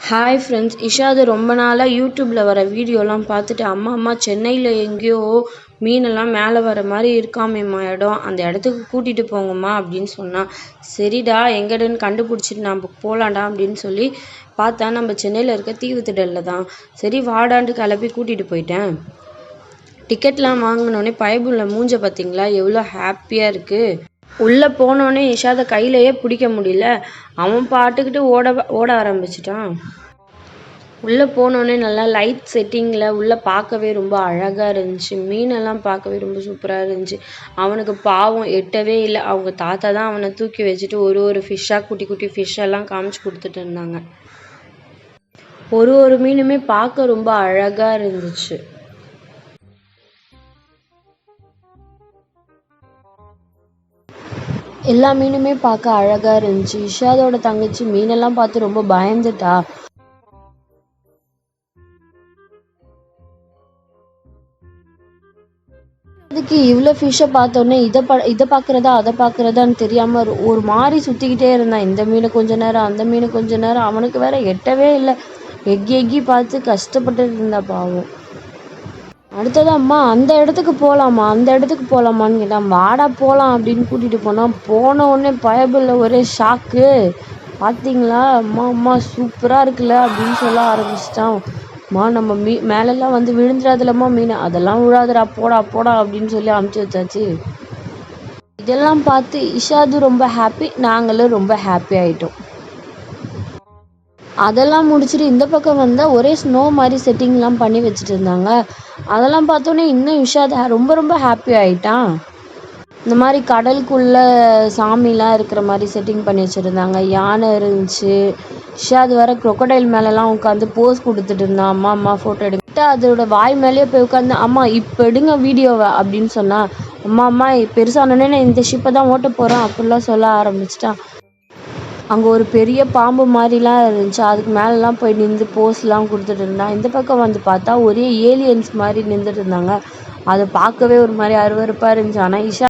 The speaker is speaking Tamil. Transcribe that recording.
ஹாய் ஃப்ரெண்ட்ஸ், இஷாது ரொம்ப நாளாக யூடியூப்பில் வர வீடியோலாம் பார்த்துட்டு அம்மா சென்னையில் எங்கேயோ மீனெல்லாம் மேலே வர மாதிரி இருக்காமேம்மா இடம், அந்த இடத்துக்கு கூட்டிகிட்டு போங்கம்மா அப்படின்னு சொன்னான். சரிடா எங்கடன்னு கண்டுபிடிச்சிட்டு நம்ம போகலாண்டா அப்படின்னு சொல்லி பார்த்தா நம்ம சென்னையில் இருக்க தீவுத்திடலில் தான். சரி வாடான்ட்டு கிளப்பி கூட்டிகிட்டு போயிட்டேன். டிக்கெட்லாம் வாங்கினோடனே பைபிள்ல மூஞ்ச பார்த்தீங்களா எவ்வளோ ஹாப்பியாக இருக்குது. உள்ளே போனோடனே இஷாதை கையிலையே பிடிக்க முடியல. அவன் பாட்டுக்கிட்டு ஓட ஆரம்பிச்சிட்டான். உள்ளே போனோடனே நல்லா லைட் செட்டிங்கில் உள்ளே பார்க்கவே ரொம்ப அழகாக இருந்துச்சு. மீனெல்லாம் பார்க்கவே ரொம்ப சூப்பராக இருந்துச்சு. அவனுக்கு பாவம் எட்டவே இல்லை. அவங்க தாத்தா தான் அவனை தூக்கி வச்சுட்டு ஒரு ஃபிஷ்ஷாக குட்டி குட்டி ஃபிஷ்ஷெல்லாம் காமிச்சு கொடுத்துட்டு இருந்தாங்க. ஒரு மீனுமே பார்க்க ரொம்ப அழகாக இருந்துச்சு. எல்லா மீனுமே பார்க்க அழகா இருந்துச்சு. இஷாதோட தங்கச்சி மீனெல்லாம் பார்த்து ரொம்ப பயந்துட்டா. அதுக்கு இவ்வளோ ஃபிஷ்ஷை பார்த்தோன்னே இதை பார்க்குறதா அதை பார்க்குறதான்னு தெரியாமல் ஒரு மாதிரி சுற்றிக்கிட்டே இருந்தான். இந்த மீனை கொஞ்ச நேரம், அந்த மீனை கொஞ்ச நேரம். அவனுக்கு வேற எட்டவே இல்லை. எக்கி பார்த்து கஷ்டப்பட்டுட்டு இருந்தா பாவம். அடுத்தது அம்மா அந்த இடத்துக்கு போகலாமான்னு கேட்டான். வாடா போகலாம் அப்படின்னு கூட்டிகிட்டு போனான். போன உடனே பயபில்ல ஒரே ஷாக்கு. பார்த்தீங்களா அம்மா சூப்பராக இருக்குல்ல அப்படின்னு சொல்ல ஆரம்பிச்சிட்டான். நம்ம மேலெல்லாம் வந்து விழுந்துடாதுலம்மா மீன், அதெல்லாம் விழாதுடா போடா அப்படின்னு சொல்லி அமுச்சு வச்சாச்சு. இதெல்லாம் பார்த்து இஷாது ரொம்ப ஹாப்பி, நாங்களும் ரொம்ப ஹாப்பி ஆகிட்டோம். அதெல்லாம் முடிச்சுட்டு இந்த பக்கம் வந்தால் ஒரே ஸ்னோ மாதிரி செட்டிங்லாம் பண்ணி வச்சுட்டு இருந்தாங்க. அதெல்லாம் பார்த்தோன்னே இன்னும் இஷாத் ரொம்ப ஹாப்பி ஆகிட்டான். இந்த மாதிரி கடலுக்குள்ளே சாமிலாம் இருக்கிற மாதிரி செட்டிங் பண்ணி வச்சுருந்தாங்க. யானை இருந்துச்சு. இஷாத் வேற க்ரொக்கடைல் மேலெலாம் உட்காந்து போஸ் கொடுத்துட்டு இருந்தான். அம்மா ஃபோட்டோ எடுக்கிட்டு அதோட வாய் மேலேயே போய் உட்காந்து அம்மா இப்போ எடுங்க வீடியோவை அப்படின்னு சொன்னான். அம்மா பெருசானோடனே நான் இந்த ஷிப்பை தான் ஓட்ட போகிறேன் அப்படிலாம் சொல்ல ஆரம்பிச்சிட்டான். அங்கே ஒரு பெரிய பாம்பு மாதிரிலாம் இருந்துச்சு. அதுக்கு மேலெலாம் போய் நின்று போஸ்லாம் கொடுத்துட்டு இருந்தான். இந்த பக்கம் வந்து பார்த்தா ஒரே ஏலியன்ஸ் மாதிரி நின்றுட்டு இருந்தாங்க. அதை பார்க்கவே ஒரு மாதிரி அருவருப்பாக இருந்துச்சு. ஆனால் இஷா